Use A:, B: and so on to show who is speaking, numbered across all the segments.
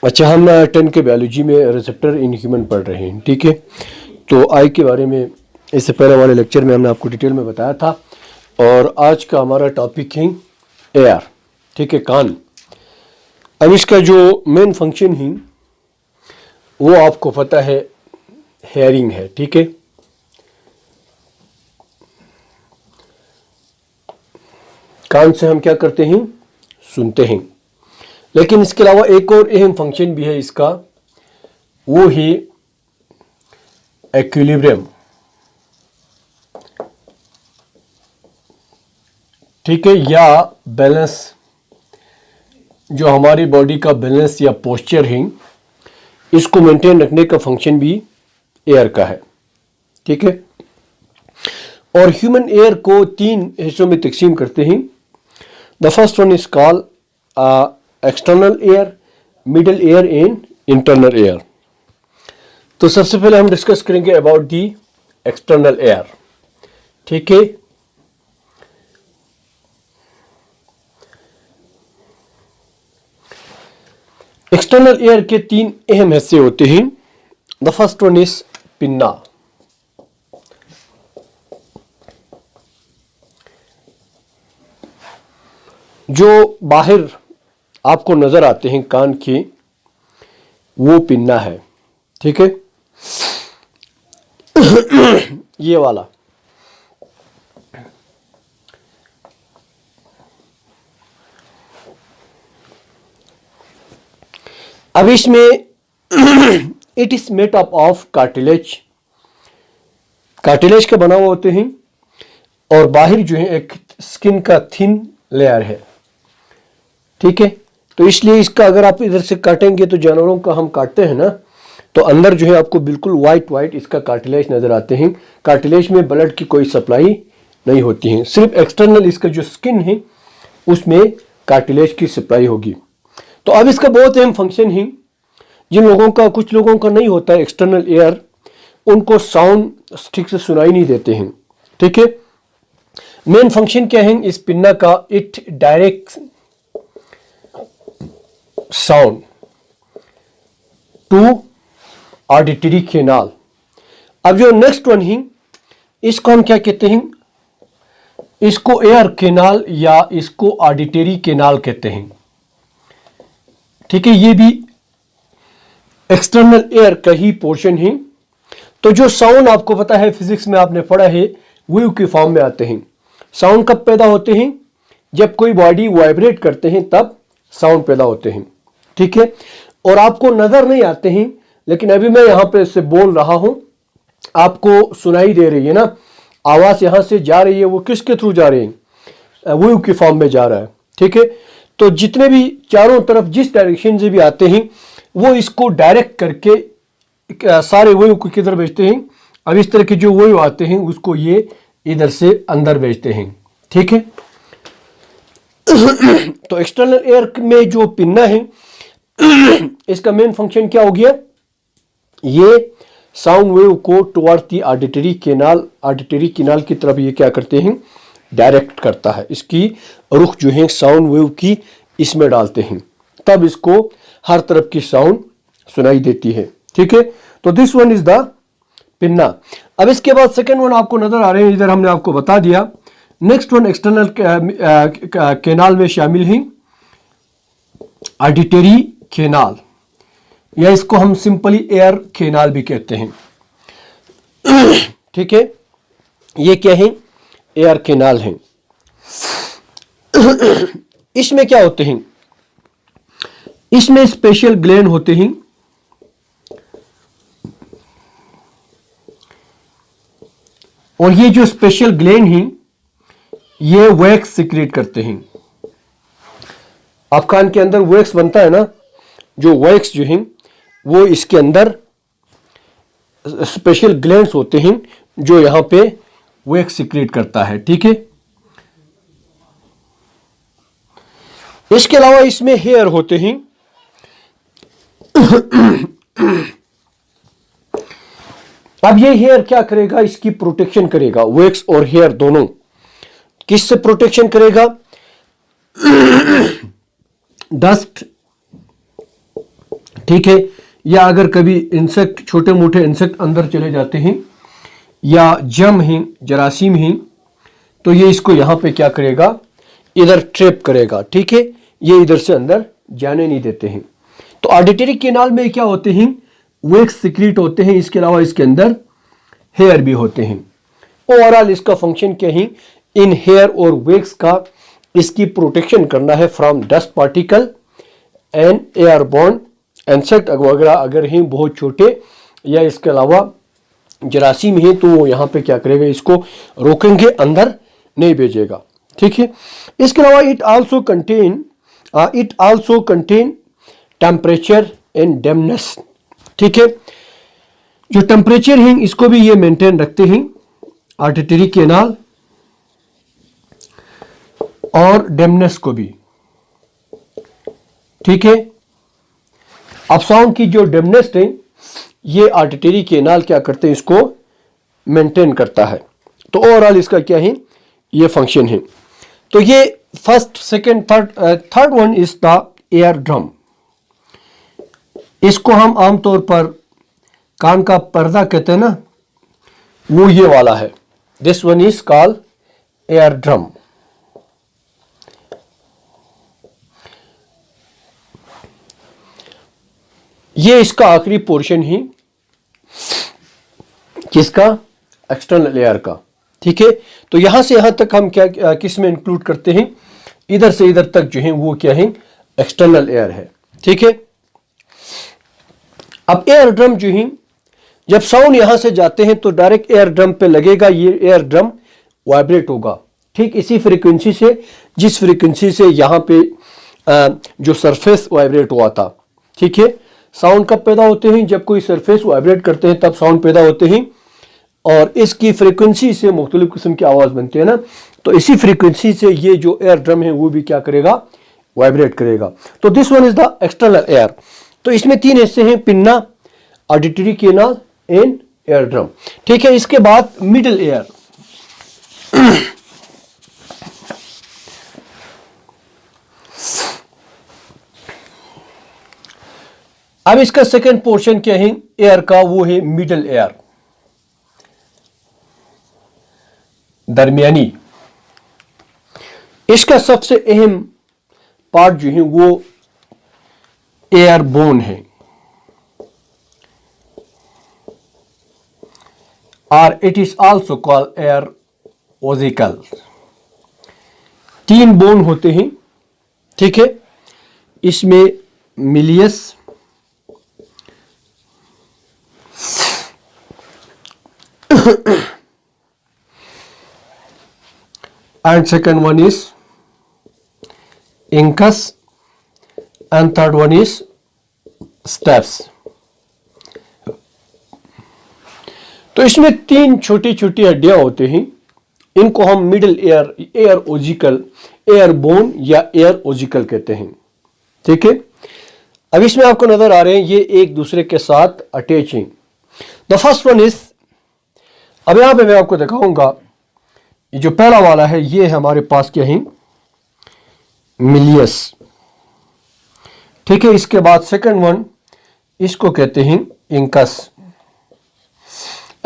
A: अच्छा, हम 10 के बायोलॉजी में रिसेप्टर इन ह्यूमन पढ़ रहे हैं, ठीक है। तो आई के बारे में इससे पहले वाले लेक्चर में हमने आपको डिटेल में बताया था, और आज का हमारा टॉपिक है एयर, ठीक है, कान। अब इसका जो मेन फंक्शन है वो आपको पता है हेयरिंग है, ठीक है। कान से हम क्या करते हैं? सुनते हैं। लेकिन इसके अलावा एक और अहम फंक्शन भी है इसका, वो है इक्विलिब्रियम, ठीक है, या बैलेंस। जो हमारी बॉडी का बैलेंस या पोस्चर है, इसको मेंटेन रखने का फंक्शन भी एयर का है, ठीक है। और ह्यूमन एयर को 3 हिस्सों में तकसीम करते हैं। The first one is called external ear, middle ear and internal air. तो सबसे पहले हम डिस्कस करेंगे अबाउट दी एक्सटर्नल एयर, ठीक है। एक्सटर्नल एयर के 3 अहम हिस्से होते हैं। The first one is pinna. जो बाहर आपको नजर आते हैं कान के, वो पिन्ना है, ठीक है। ये वाला। अब इसमें it is made up of cartilage. Cartilage के बना हुआ होते हैं, और बाहर जो है एक स्किन का थिन लेयर है, ठीक है। तो इसलिए इसका अगर आप इधर से काटेंगे, तो जानवरों का हम काटते हैं ना, तो अंदर जो है आपको बिल्कुल वाइट इसका कार्टिलेज नजर आते हैं। कार्टिलेज में ब्लड की कोई सप्लाई नहीं होती है, सिर्फ एक्सटर्नल इसका जो स्किन है उसमें कार्टिलेज की सप्लाई होगी। तो अब इसका बहुत अहम फंक्शन है। जिन लोगों का, कुछ लोगों का नहीं होता है एक्सटर्नल एयर, उनको साउंड ठीक से सुनाई नहीं देते हैं, ठीक है। मेन फंक्शन क्या है इस पिन्ना का? It direct sound to auditory canal. अब जो नेक्स्ट वन है, इसको हम क्या कहते हैं? इसको एयर कैनाल या इसको ऑडिटरी कैनाल कहते हैं, ठीक है। ये भी एक्सटर्नल एयर का ही पोर्शन है। तो जो साउंड आपको पता है, फिजिक्स में आपने पढ़ा है, वेव के फॉर्म में आते हैं। साउंड कब पैदा होते हैं? जब कोई बॉडी वाइब्रेट करते हैं तब साउंड पैदा होते हैं, ठीक है। और आपको नजर नहीं आते हैं, लेकिन अभी मैं यहां पे से बोल रहा हूं, आपको सुनाई दे रही है ना, आवाज यहां से जा रही है, वो किसके थ्रू जा रही है? वेव के फॉर्म में जा रहा है, ठीक है। तो जितने भी चारों तरफ जिस डायरेक्शन से भी आते हैं, वो इसको डायरेक्ट करके सारे वेव को किधर भेजते हैं? अब इस तरह के जो वेव आते हैं उसको ये इधर से अंदर भेजते हैं, ठीक है। तो एक्सटर्नल एयर में जो पिन्ना है, इसका मेन फंक्शन क्या हो गया? ये साउंड वेव को टुवर्ड दी ऑडिटरी कैनाल की तरफ ये क्या करते हैं? डायरेक्ट करता है। इसकी रुख जो है साउंड वेव की इसमें डालते हैं, तब इसको हर तरफ की साउंड सुनाई देती है, ठीक है। तो this one is the pinna. अब इसके बाद सेकेंड वन आपको नजर आ रहे हैं, इधर हमने आपको बता दिया। नेक्स्ट वन एक्सटर्नल कैनाल में शामिल है ऑडिटरी कैनाल, या इसको हम सिंपली एयर कैनाल भी कहते हैं, ठीक है। ये क्या है? एयर कैनाल है। इसमें क्या होते हैं? इसमें स्पेशल ग्लैंड होते हैं, और ये जो स्पेशल ग्लैंड हैं, ये वैक्स सिक्रेट करते हैं। आप कान के अंदर वैक्स बनता है ना, जो वैक्स जो है वो इसके अंदर स्पेशल ग्लैंड्स होते हैं, जो यहां पे वैक्स सिक्रेट करता है, ठीक है। इसके अलावा इसमें हेयर होते हैं। अब ये हेयर क्या करेगा? इसकी प्रोटेक्शन करेगा। वैक्स और हेयर दोनों किससे प्रोटेक्शन करेगा? डस्ट ठीक है। या अगर कभी इंसेक्ट, छोटे मोटे इंसेक्ट अंदर चले जाते हैं या जम हैं, जरासीम हैं, तो ये इसको यहाँ पे क्या करेगा, इधर ट्रैप करेगा। ठीक है, ये इधर से अंदर जाने नहीं देते हैं। तो ऑडिटरी कैनाल में क्या होते हैं, वैक्स सिक्रीट होते हैं। इसके अलावा इसके अंदर हेयर भी होते हैं। ओवरऑल इसका फंक्शन क्या है, इन हेयर और वैक्स का इसकी प्रोटेक्शन करना है from dust particle and airborne insect वगैरह अगर हैं बहुत छोटे, या इसके अलावा जरासीम है तो वो यहाँ पे क्या करेगा, इसको रोकेंगे, अंदर नहीं भेजेगा। ठीक है। इसके अलावा it also contain temperature and dampness. ठीक है, जो टेम्परेचर है इसको भी ये मेंटेन रखते हैं, ऑडिटरी कैनाल, और डेमनेस को भी। ठीक है, अब साउंड की जो डेमनेस है ये ऑडिटरी कैनाल क्या करते हैं, इसको मेंटेन करता है। तो ओवरऑल इसका क्या है, ये फंक्शन है। तो ये first, second, third one is the air drum. इसको हम आमतौर पर कान का पर्दा कहते हैं ना, वो ये वाला है। This one is called air drum. ये इसका आखिरी पोर्शन ही किसका, एक्सटर्नल एयर का। ठीक है, तो यहां से यहां तक हम क्या किस में इंक्लूड करते हैं, इधर से इधर तक जो है वो क्या है, एक्सटर्नल एयर है। ठीक है, अब एयर ड्रम जो है, जब साउंड यहां से जाते हैं तो डायरेक्ट एयर ड्रम पे लगेगा, ये एयर ड्रम वाइब्रेट होगा। ठीक इसी फ्रीक्वेंसी से, जिस फ्रीक्वेंसी से यहां पे जो सरफेस वाइब्रेट हुआ था। ठीक है, साउंड कब पैदा होते हैं, जब कोई सरफेस वाइब्रेट करते हैं तब साउंड पैदा होते हैं, और इसकी फ्रीक्वेंसी से मुख्तलिफ किस्म की आवाज बनती है ना, तो इसी फ्रीक्वेंसी से ये जो एयर ड्रम है वो भी क्या करेगा, वाइब्रेट करेगा। तो this one is the external air. तो इसमें तीन हिस्से हैं, pinna, auditory canal and air drum. ठीक है, इसके बाद मिडल एयर। अब इसका सेकंड पोर्शन क्या है एयर का, वो है मिडल एयर, दरमियानी। इसका सबसे अहम पार्ट जो है वो एयर बोन है, और it is also called ear ossicle. तीन बोन होते हैं। ठीक है, इसमें malleus, and second one is incus and third one is stapes। तो इसमें तीन छोटी छोटी हड्डियां होते हैं, इनको हम middle ear, ear ossicle, ear bone या एयर ओजिकल कहते हैं। ठीक है, अब इसमें आपको नजर आ रहे हैं ये एक दूसरे के साथ अटैच हैं। द फर्स्ट वन इज, अब यहां पे मैं आपको दिखाऊंगा, ये जो पहला वाला है ये हमारे पास क्या है, मिलियस। ठीक है, इसके बाद सेकंड वन, इसको कहते हैं इंकस,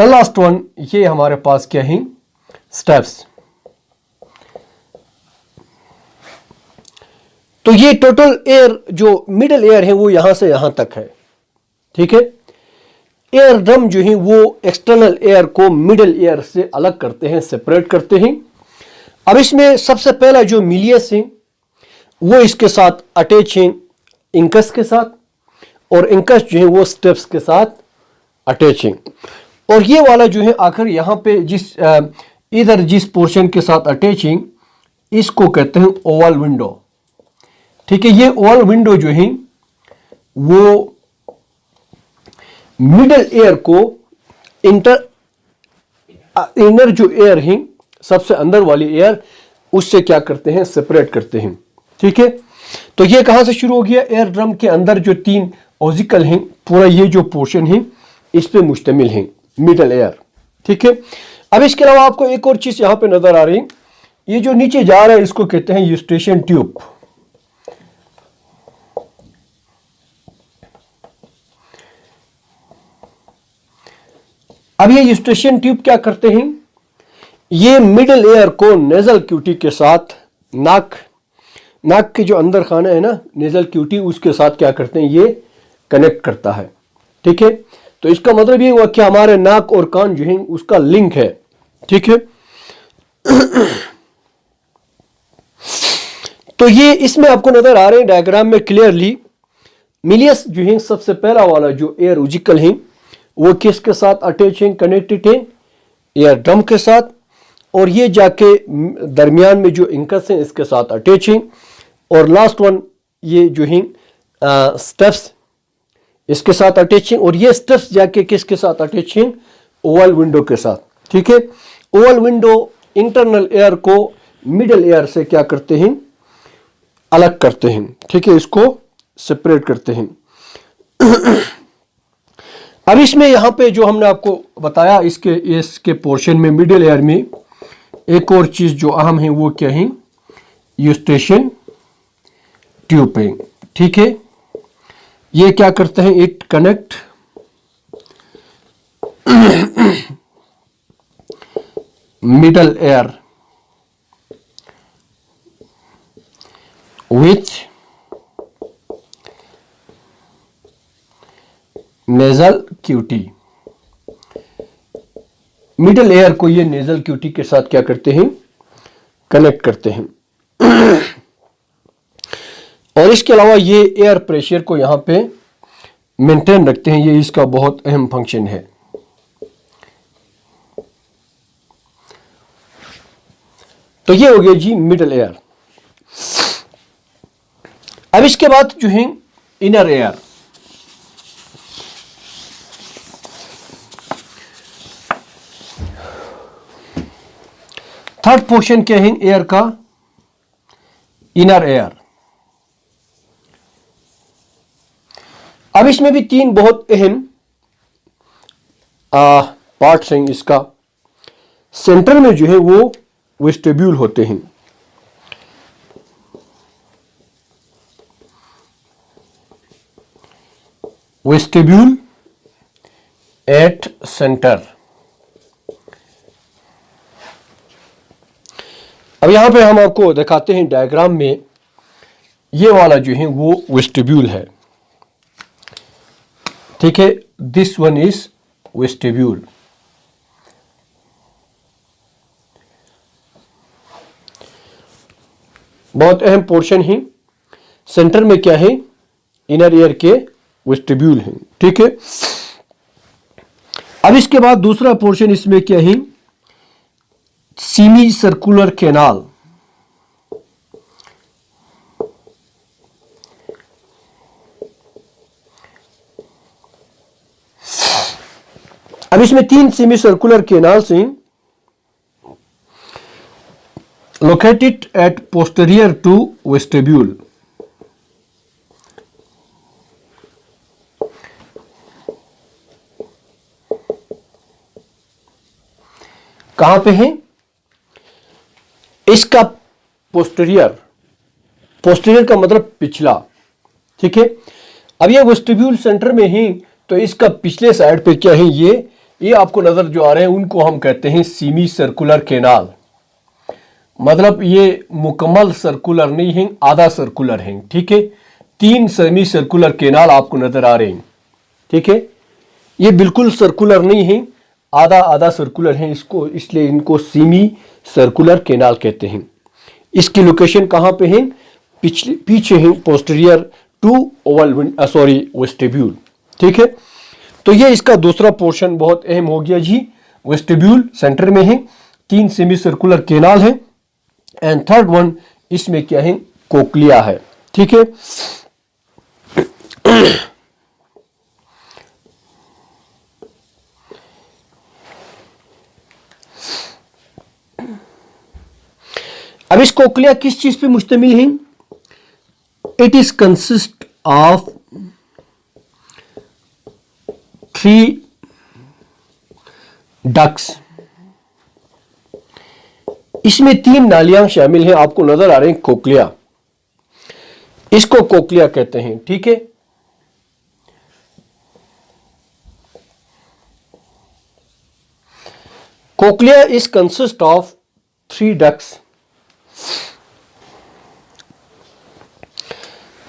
A: लास्ट वन ये हमारे पास क्या है, स्टेप्स। तो ये टोटल एयर जो मिडिल एयर है वो यहां से यहां तक है। ठीक है, एयर ड्रम जो है वो एक्सटर्नल एयर को मिडिल एयर से अलग करते हैं, सेपरेट करते हैं। अब इसमें सबसे पहला जो मिलियस है वो इसके साथ अटैच है इंकस के साथ, और इंकस जो है वो स्टेप्स के साथ अटैच है। और ये वाला जो है आखिर यहाँ पे इधर जिस पोर्शन के साथ अटैच है इसको कहते हैं ओवल विंडो। ठीक है, ये ओवल विंडो जो है वो मिडल एयर को इनर जो एयर है, सबसे अंदर वाली एयर, उससे क्या करते हैं, सेपरेट करते हैं। ठीक है, तो ये कहां से शुरू हो गया, एयर ड्रम के अंदर जो तीन ओजिकल हैं, पूरा ये जो पोर्शन है इस पे मुश्तमिल है मिडल एयर। ठीक है, अब इसके अलावा आपको एक और चीज यहां पे नजर आ रही है, ये जो नीचे जा रहा है इसको कहते हैं यूस्टेशन ट्यूब। अब ये यूस्टेशियन ट्यूब क्या करते हैं, ये मिडल एयर को नेजल क्यूटी के साथ नाक के जो अंदर खाना है ना, नेजल क्यूटी, उसके साथ क्या करते हैं, ये कनेक्ट करता है। ठीक है, तो इसका मतलब ये हुआ कि हमारे नाक और कान जो है उसका लिंक है। ठीक है, तो ये इसमें आपको नजर आ रहे हैं डायग्राम में क्लियरली। मिलियस जो है सबसे पहला वाला जो एयर उजिकल है वो किसके साथ अटैच है, कनेक्टेड है एयर ड्रम के साथ, और ये जाके दरमियान में जो इंकस है इसके साथ अटैच है, और लास्ट वन ये जो है स्टेप्स इसके साथ अटैच है, और ये स्टेप्स जाके किसके साथ अटैच है, ओवल विंडो के साथ। ठीक है, ओवल विंडो इंटरनल एयर को मिडल एयर से क्या करते हैं, अलग करते हैं। ठीक है, इसको सेपरेट करते हैं। अब इसमें यहां पे जो हमने आपको बताया इसके पोर्शन में मिडिल एयर में एक और चीज जो अहम है वो क्या है, यूस्टेशियन ट्यूब है। ठीक है, ये क्या करते हैं, it connect middle ear with nasal cavity. Middle ear को ये नेजल क्यूटी के साथ क्या करते हैं, कनेक्ट करते हैं। और इसके अलावा ये एयर प्रेशर को यहां पे मेंटेन रखते हैं, ये इसका बहुत अहम फंक्शन है। तो ये हो गया जी मिडल एयर। अब इसके बाद जो है इनर एयर। थर्ड पोर्शन क्या है एयर का, इनर एयर। अब इसमें भी तीन बहुत अहम पार्ट्स हैं इसका। सेंटर में जो है वो वेस्टिब्यूल होते हैं। Vestibule at centre. अब यहां पे हम आपको दिखाते हैं डायग्राम में, ये वाला जो है वो वेस्टिब्यूल है। ठीक है, दिस वन इज वेस्टिब्यूल। बहुत अहम पोर्शन है। सेंटर में क्या है, इनर ईयर के वेस्टिब्यूल है। ठीक है, अब इसके बाद दूसरा पोर्शन इसमें क्या है, सेमी सर्कुलर कैनाल। अब इसमें तीन सेमी सर्कुलर कैनाल्स हैं, located at posterior to vestibule. कहां पे है, इसका पोस्टीरियर का मतलब पिछला। ठीक है, अब ये वेस्टिब्यूल सेंटर में ही, तो इसका पिछले साइड पे क्या है, ये आपको नजर जो आ रहे हैं उनको हम कहते हैं सेमी सर्कुलर कैनाल। मतलब ये मुकम्मल सर्कुलर नहीं है, आधा सर्कुलर है। ठीक है, तीन सेमी सर्कुलर कैनाल आपको नजर आ रहे हैं। ठीक है, ये बिल्कुल सर्कुलर नहीं है, आधा आधा सर्कुलर है, इसको इसलिए इनको सेमी सर्कुलर कैनाल कहते हैं। इसकी लोकेशन कहां पे है, पीछे है, पोस्टीरियर टू ओवल वेस्टिब्यूल। ठीक है, तो ये इसका दूसरा पोर्शन बहुत अहम हो गया जी। वेस्टिब्यूल सेंटर में है, तीन सेमी सर्कुलर कैनाल है, एंड थर्ड वन इसमें क्या है, कोक्लिया है। ठीक है, अब इस कोक्लिया किस चीज पे मुश्तमिल है, it is consist of 3 ducts. इसमें 3 नालियां शामिल हैं, आपको नजर आ रहे हैं कोक्लिया, इसको कोक्लिया कहते हैं। ठीक है, cochlea is consist of 3 ducts,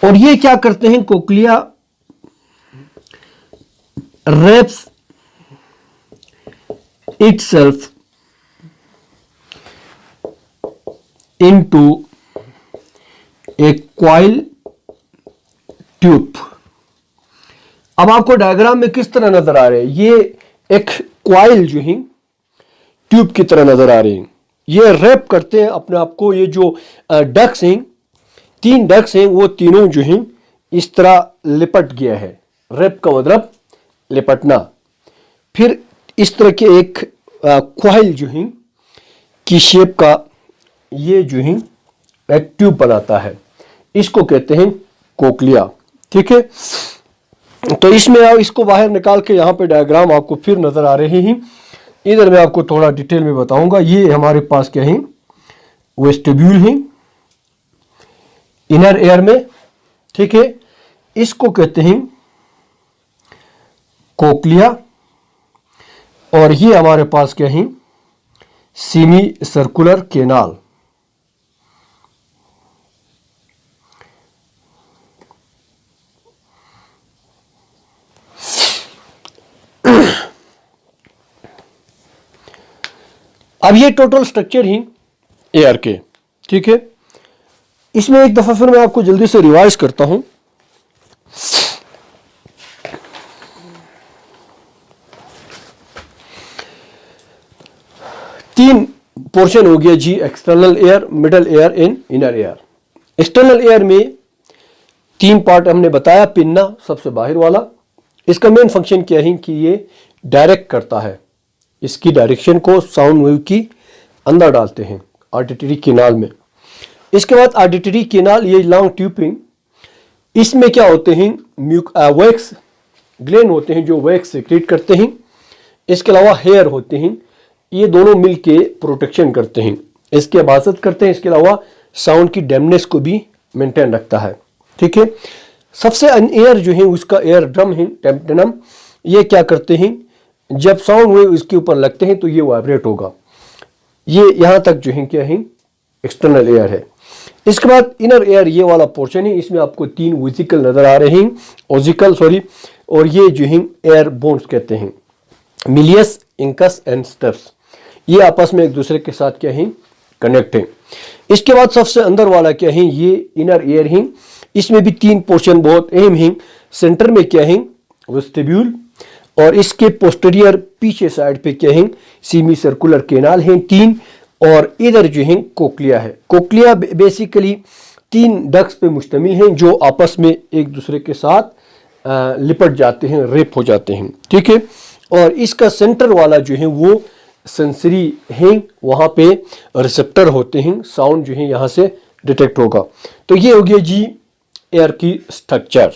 A: और ये क्या करते हैं, cochlea wraps itself into a coil tube। अब आपको डायग्राम में किस तरह नजर आ रहे हैं, ये एक क्वाइल जो है ट्यूब की तरह नजर आ रहे हैं। ये रैप करते हैं अपने आप को, ये जो डक्स हैं, 3 डक्स हैं, वो तीनों जो हैं इस तरह लिपट गया है। रैप का मतलब लिपटना। फिर इस तरह के एक क्वाइल जो है की शेप का ये जो है एक ट्यूब बनाता है, इसको कहते हैं कोक्लिया। ठीक है, तो इसमें आप इसको बाहर निकाल के यहाँ पे डायग्राम आपको फिर नजर आ रहे हैं। इधर मैं आपको थोड़ा डिटेल में बताऊंगा। ये हमारे पास क्या है, वेस्टिब्यूल है इनर एयर में। ठीक है, इसको कहते हैं कोक्लिया, और ये हमारे पास क्या है, सेमी सर्कुलर केनाल। अब ये टोटल स्ट्रक्चर ही एयर के। ठीक है, इसमें एक दफा फिर मैं आपको जल्दी से रिवाइज करता हूं। तीन पोर्शन हो गया जी, external ear, middle ear and inner ear. External ear में 3 पार्ट हमने बताया। पिन्ना सबसे बाहर वाला, इसका मेन फंक्शन क्या है कि ये डायरेक्ट करता है, इसकी डायरेक्शन को साउंड वेव की अंदर डालते हैं ऑडिटरी केनाल में। इसके बाद ऑडिटरी केनाल, ये लॉन्ग ट्यूबिंग, इसमें क्या होते हैं, वैक्स ग्लैंड होते हैं जो वैक्स सेक्रेट करते हैं। इसके अलावा हेयर होते हैं, ये दोनों मिलके प्रोटेक्शन करते हैं, इसकी हिफाजत करते हैं। इसके अलावा साउंड की डैम्पनेस को भी मेंटेन रखता है। ठीक है, सबसे एयर जो है उसका एयर ड्रम है, टेम्पटनम। ये क्या करते हैं, जब साउंड वेव इसके ऊपर लगते हैं तो ये वाइब्रेट होगा। ये यहां तक जो है क्या है, एक्सटर्नल एयर है। इसके बाद इनर एयर, ये वाला पोर्शन है, इसमें आपको 3 वेसिकल नजर आ रहे हैं, ओजिकल सॉरी, और ये जो है एयर बोन्स कहते हैं, मिलियस, इंकस एंड स्टेप्स। ये आपस में एक दूसरे के साथ क्या है, कनेक्ट है। इसके बाद सबसे अंदर वाला क्या है, ये इनर एयर है। इसमें भी 3 पोर्शन बहुत अहम हैं। सेंटर में क्या है, वेस्टिब्यूल, और इसके पोस्टीरियर पीछे साइड पे क्या है, सेमी सर्कुलर केनाल है 3, और इधर जो है कोक्लिया है। कोक्लिया बेसिकली 3 डक्स पे मुश्तमिल हैं जो आपस में एक दूसरे के साथ लिपट जाते हैं, रेप हो जाते हैं। ठीक है, और इसका सेंटर वाला जो है वो सेंसरी है, वहां पे रिसेप्टर होते हैं, साउंड जो है यहां से डिटेक्ट होगा। तो ये हो गया जी एयर की स्ट्रक्चर।